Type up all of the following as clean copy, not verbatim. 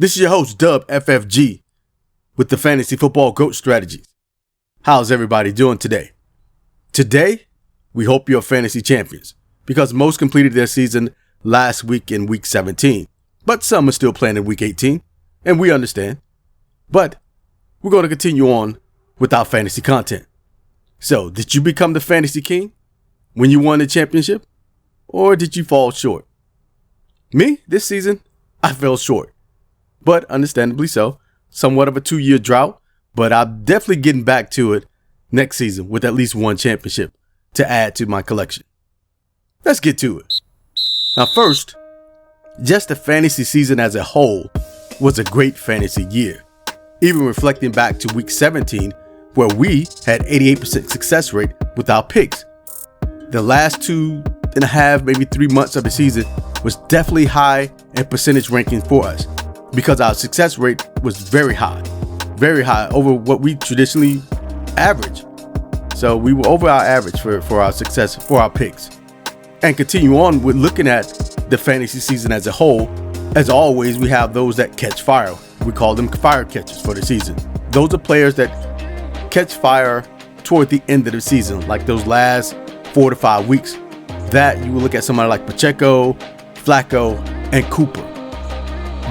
This is your host, Dub FFG, with the Fantasy Football GOAT Strategies. How's everybody doing today? Today, we hope you're fantasy champions, because most completed their season last week in week 17, but some are still playing in week 18, and we understand. But we're going to continue on with our fantasy content. So, did you become the fantasy king when you won the championship, or did you fall short? Me, this season, I fell short. But understandably so, somewhat of a 2-year drought, but I'm definitely getting back to it next season with at least one championship to add to my collection. Let's get to it. Now first, just the fantasy season as a whole was a great fantasy year. Even reflecting back to week 17, where we had 88% success rate with our picks. The last 2.5, maybe 3 months of the season was definitely high in percentage ranking for us, because our success rate was very high over what we traditionally average. So we were over our average for our success, for our picks. And continue on with looking at the fantasy season as a whole. As always, we have those that catch fire. We call them fire catchers for the season. Those are players that catch fire toward the end of the season, like those last 4 to 5 weeks. That you will look at somebody like Pacheco, Flacco, and Cooper.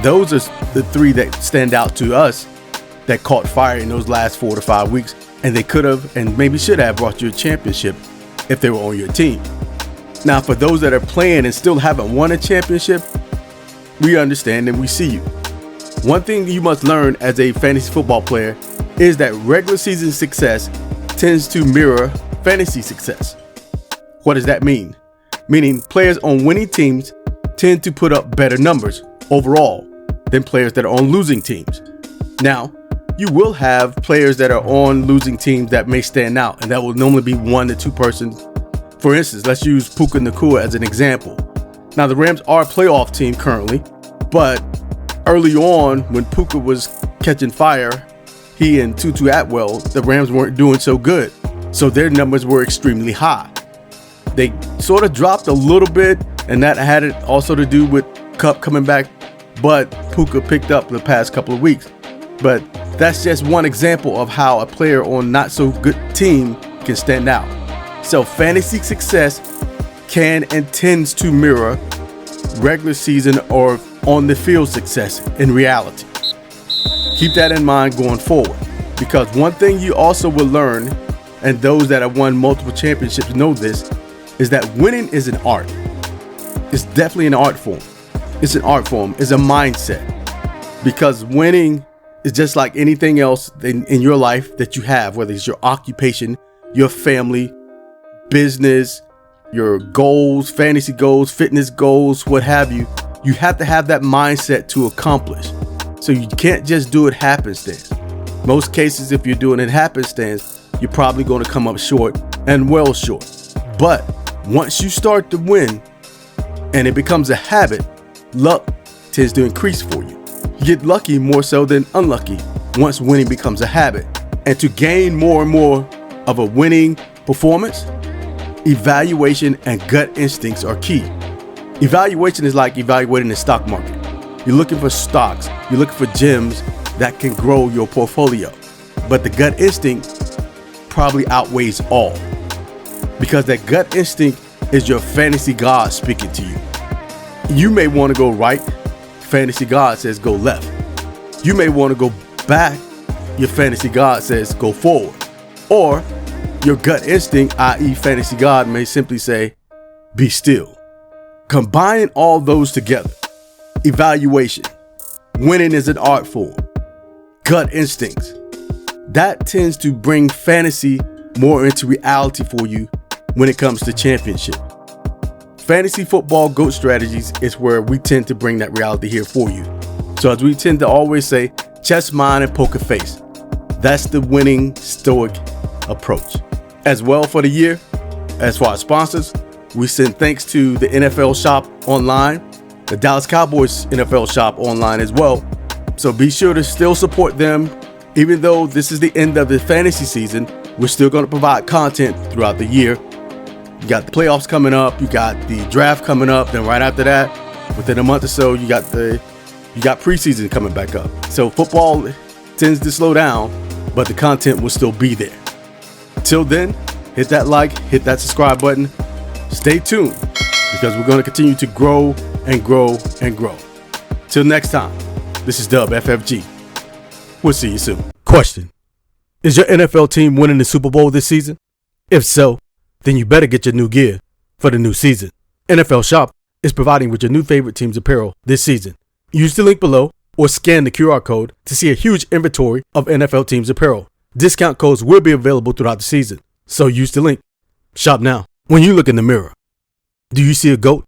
Those are the three that stand out to us that caught fire in those last 4 to 5 weeks, and they could have and maybe should have brought you a championship if they were on your team. Now, for those that are playing and still haven't won a championship, we understand and we see you. One thing you must learn as a fantasy football player is that regular season success tends to mirror fantasy success. What does that mean? Meaning players on winning teams tend to put up better numbers overall than players that are on losing teams. Now, you will have players that are on losing teams that may stand out, and that will normally be 1 to 2 persons. For instance, let's use Puka Nacua as an example. Now, the Rams are a playoff team currently, but early on when Puka was catching fire, he and Tutu Atwell, the Rams weren't doing so good. So their numbers were extremely high. They sort of dropped a little bit, and that had it also to do with Kupp coming back, but Puka picked up the past couple of weeks. But that's just one example of how a player on not so good team can stand out. So fantasy success can and tends to mirror regular season or on the field success in reality. Keep that in mind going forward, because one thing you also will learn, and those that have won multiple championships know this, is that winning is an art. It's definitely an art form. It's an art form. It's a mindset. Because winning is just like anything else in your life that you have, whether it's your occupation, your family, business, your goals, fantasy goals, fitness goals, what have you. You have to have that mindset to accomplish. So you can't just do it happenstance. Most cases, if you're doing it happenstance, you're probably going to come up short and well short. But once you start to win and it becomes a habit, luck tends to increase for you. You get lucky more so than unlucky once winning becomes a habit. And to gain more and more of a winning performance, evaluation and gut instincts are key. Evaluation is like evaluating the stock market. You're looking for stocks, you're looking for gems that can grow your portfolio. But the gut instinct probably outweighs all, because that gut instinct is your fantasy god speaking to you. You may want to go right, fantasy god says go left. You may want to go back, your fantasy god says go forward. Or your gut instinct, i.e. fantasy god, may simply say be still. Combine all those together. Evaluation, winning is an art form, gut instincts. That tends to bring fantasy more into reality for you when it comes to championship. Fantasy football GOAT strategies is where we tend to bring that reality here for you. So as we tend to always say, chest, mind, and poker face. That's the winning stoic approach. As well for the year, as for our sponsors, we send thanks to the NFL Shop Online, the Dallas Cowboys NFL Shop Online as well. So be sure to still support them. Even though this is the end of the fantasy season, we're still going to provide content throughout the year. You got the playoffs coming up, you got the draft coming up, then right after that, within a month or so, you got the You got preseason coming back up. So football tends to slow down, but the content will still be there. Till then, hit that like, hit that subscribe button. Stay tuned because we're going to continue to grow and grow and grow. Till next time, this is Dub FFG. We'll see you soon. Question: is your NFL team winning the Super Bowl this season? If so, then you better get your new gear for the new season. NFL Shop is providing with your new favorite team's apparel this season. Use the link below or scan the QR code to see a huge inventory of NFL teams apparel. Discount codes will be available throughout the season, so use the link. Shop now. When you look in the mirror, do you see a GOAT?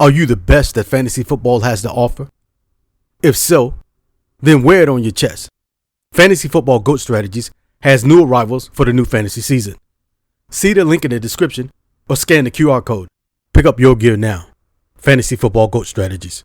Are you the best that fantasy football has to offer? If so, then wear it on your chest. Fantasy Football GOAT Strategies has new arrivals for the new fantasy season. See the link in the description or scan the QR code. Pick up your gear now. Fantasy Football GOAT Strategies.